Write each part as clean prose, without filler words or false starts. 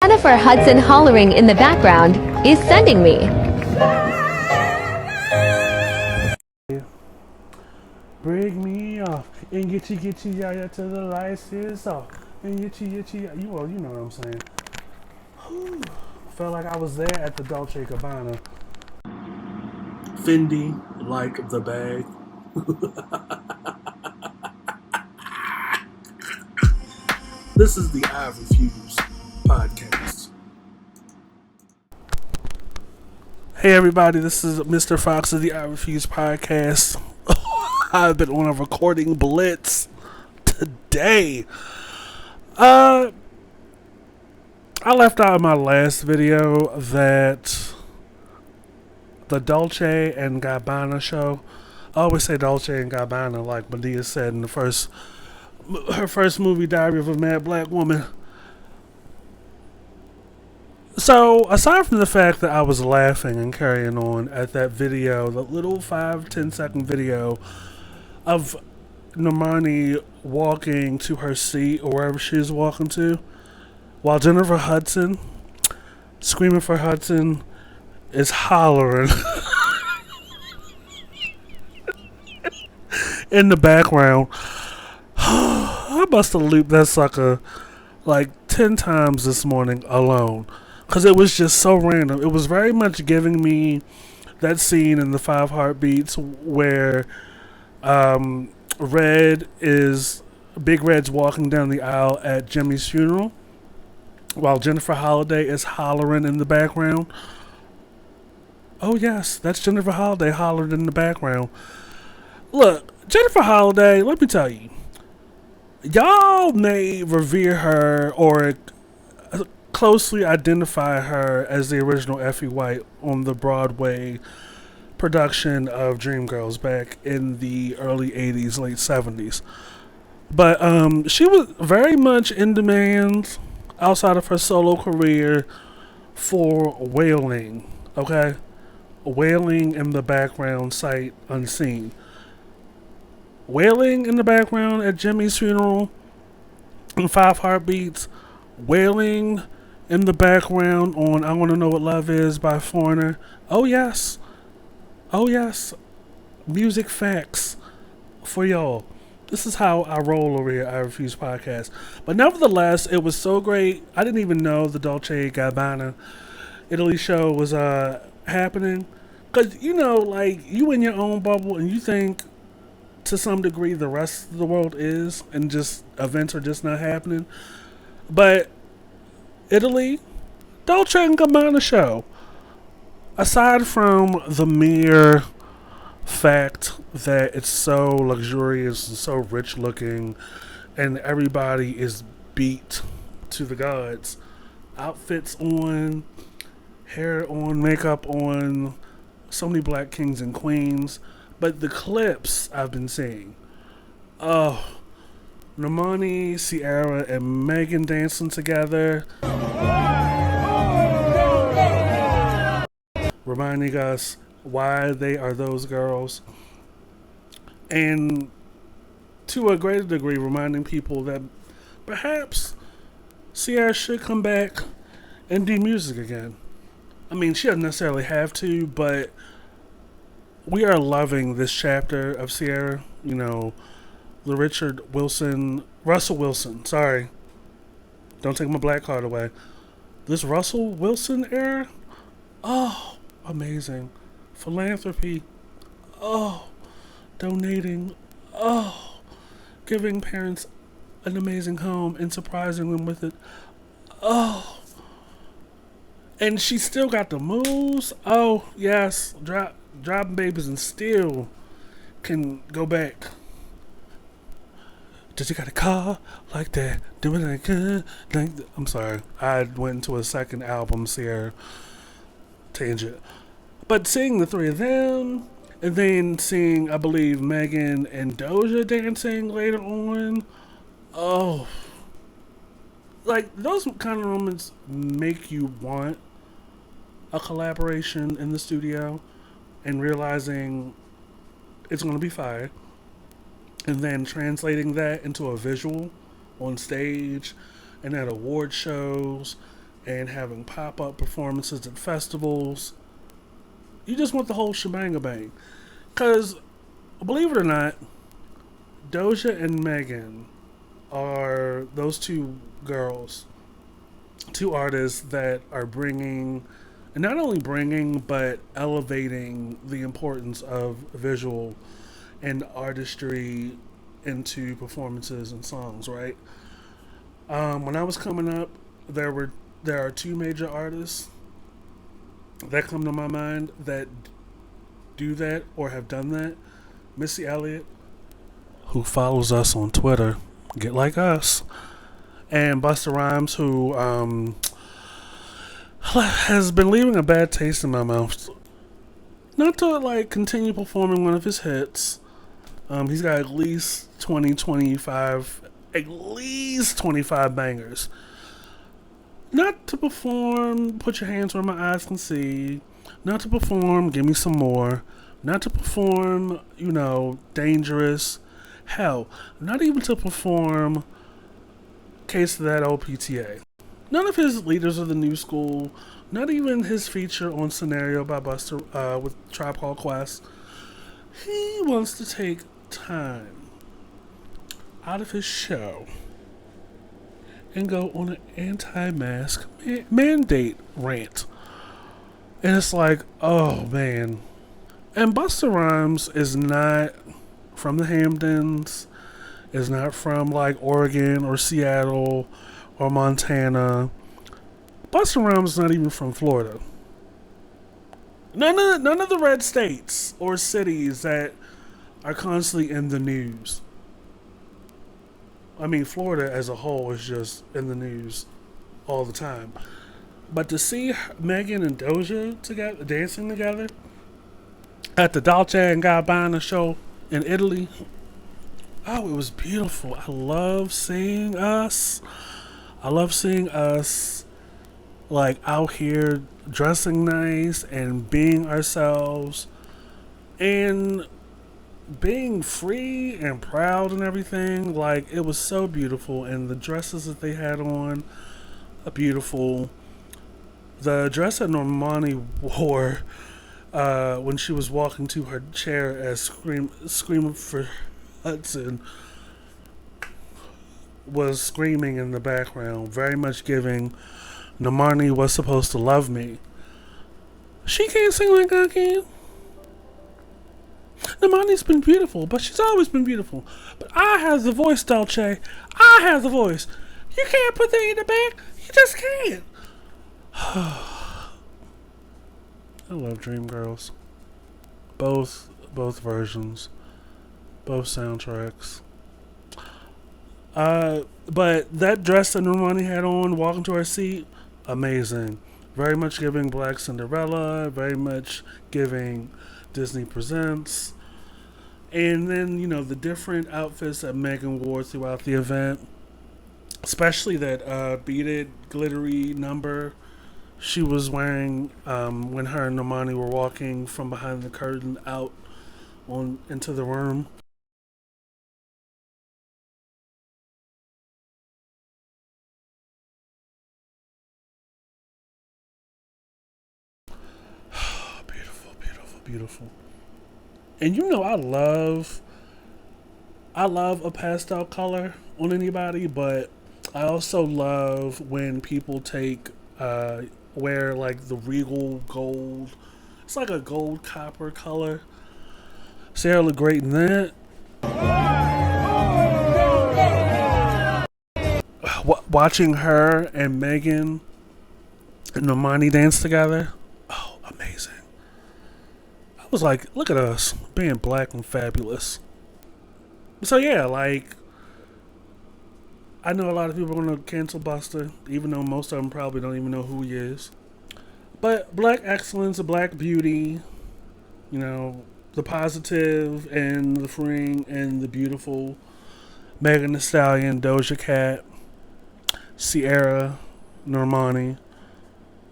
Jennifer Hudson hollering in the background is sending me. Break me off and get you yeah till the lights is off and get you you well you know what I'm saying. Whew. Felt like I was there at the Dolce Gabbana. Fendi like the bag. This is the I Refuse podcast. Hey everybody, this is Mr. Fox of the I Refuse podcast. I've been on a recording blitz today. I left out in my last video that the Dolce and Gabbana show. I always say Dolce and Gabbana, like Medea said in her first movie, Diary of a Mad Black Woman. So, aside from the fact that I was laughing and carrying on at that video, the little 5-10 second video of Normani walking to her seat or wherever she's walking to, while Jennifer Hudson, screaming for Hudson, is hollering in the background. I must have looped that sucker like 10 times this morning alone. Because it was just so random. It was very much giving me that scene in the Five Heartbeats where Big Red's walking down the aisle at Jimmy's funeral while Jennifer Holliday is hollering in the background. Oh yes, that's Jennifer Holliday hollered in the background. Look, Jennifer Holliday, let me tell you, y'all may revere her or closely identify her as the original Effie White on the Broadway production of Dreamgirls back in the early 80s, late 70s. But she was very much in demand outside of her solo career for wailing, okay? Wailing in the background, sight unseen. Wailing in the background at Jimmy's funeral in Five Heartbeats. Wailing in the background on I Want to Know What Love Is by Foreigner. Oh yes. Oh yes. Music facts for y'all. This is how I roll over here, I Refuse podcast. But nevertheless, it was so great. I didn't even know the Dolce Gabbana Italy show was happening. Because, you know, like, you in your own bubble and you think to some degree the rest of the world is and just events are just not happening. But Italy, Dolce and Gabbana show. Aside from the mere fact that it's so luxurious and so rich looking and everybody is beat to the gods, outfits on, hair on, makeup on, so many black kings and queens. But the clips I've been seeing, oh, Normani, Ciara, and Megan dancing together, reminding us why they are those girls, and to a greater degree reminding people that perhaps Ciara should come back and do music again. I mean, she doesn't necessarily have to, but we are loving this chapter of Ciara. You know, the Russell Wilson, sorry. Don't take my black card away. This Russell Wilson era, oh, amazing. Philanthropy, oh, donating, oh, giving parents an amazing home and surprising them with it, oh. And she still got the moves, oh, yes, dropping babies and still can go back. Did you got a car like that? Doing it good? I'm sorry. I went into a second album, Ciara tangent. But seeing the three of them, and then seeing, I believe, Megan and Doja dancing later on, oh, like, those kind of moments make you want a collaboration in the studio and realizing it's going to be fire. And then translating that into a visual on stage and at award shows and having pop-up performances at festivals. You just want the whole shebang-a-bang. Because, believe it or not, Doja and Megan are those two girls, two artists that are bringing, and not only bringing, but elevating the importance of visual and artistry into performances and songs, right? When I was coming up, there are two major artists that come to my mind that do that or have done that. Missy Elliott, who follows us on Twitter, get like us, and Busta Rhymes, who has been leaving a bad taste in my mouth. Not to like continue performing one of his hits. He's got at least 25 bangers. Not to perform Put Your Hands Where My Eyes Can See. Not to perform Give Me Some More. Not to perform, Dangerous. Hell, not even to perform Case of That Old PTA. None of his Leaders of the New School, not even his feature on Scenario by Busta with Tribe Called Quest. He wants to take time out of his show and go on an anti-mask mandate rant. And it's like, oh man. And Busta Rhymes is not from the Hamptons, is not from like Oregon or Seattle or Montana. Busta Rhymes is not even from Florida. None of the red states or cities that are constantly in the news. I mean, Florida as a whole is just in the news all the time. But to see Megan and Doja together, dancing together at the Dolce and Gabbana show in Italy, oh, it was beautiful. I love seeing us. Like out here dressing nice and being ourselves and being free and proud and everything. Like, it was so beautiful. And the dresses that they had on are beautiful. The dress that Normani wore when she was walking to her chair as Scream for Hudson was screaming in the background, very much giving Normani Was Supposed to Love Me. She can't sing like I can. Normani's been beautiful, but she's always been beautiful. But I have the voice, Dolce. I have the voice. You can't put that in the back. You just can't. I love Dreamgirls. Both versions. Both soundtracks. But that dress that Normani had on, walking to her seat, amazing. Very much giving Black Cinderella, very much giving Disney Presents. And then, the different outfits that Megan wore throughout the event, especially that beaded, glittery number she was wearing when her and Normani were walking from behind the curtain out into the room. Beautiful, beautiful, beautiful. And I love a pastel color on anybody, but I also love when people wear like the regal gold. It's like a gold copper color. Sarah looked great in that. Watching her and Megan and Normani dance together, oh, amazing. I was like, look at us being black and fabulous. So yeah, like, I know a lot of people are going to cancel Busta, even though most of them probably don't even know who he is. But black excellence, black beauty, the positive and the freeing and the beautiful. Megan Thee Stallion, Doja Cat, Sierra, Normani,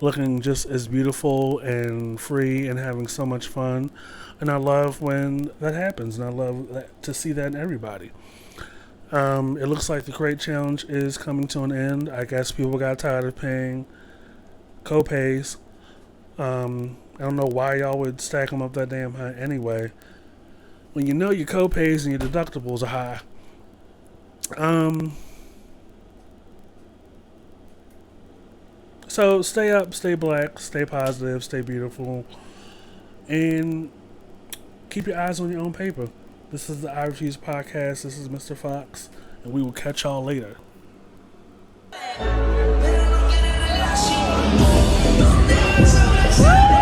looking just as beautiful and free and having so much fun. And I love when that happens, and I love to see that in everybody. It looks like the Crate Challenge is coming to an end. I guess people got tired of paying copays. I don't know why y'all would stack them up that damn high anyway. When you know your copays and your deductibles are high. So stay up, stay black, stay positive, stay beautiful, and keep your eyes on your own paper. This is the I Refuse podcast. This is Mr. Fox, and we will catch y'all later. Woo!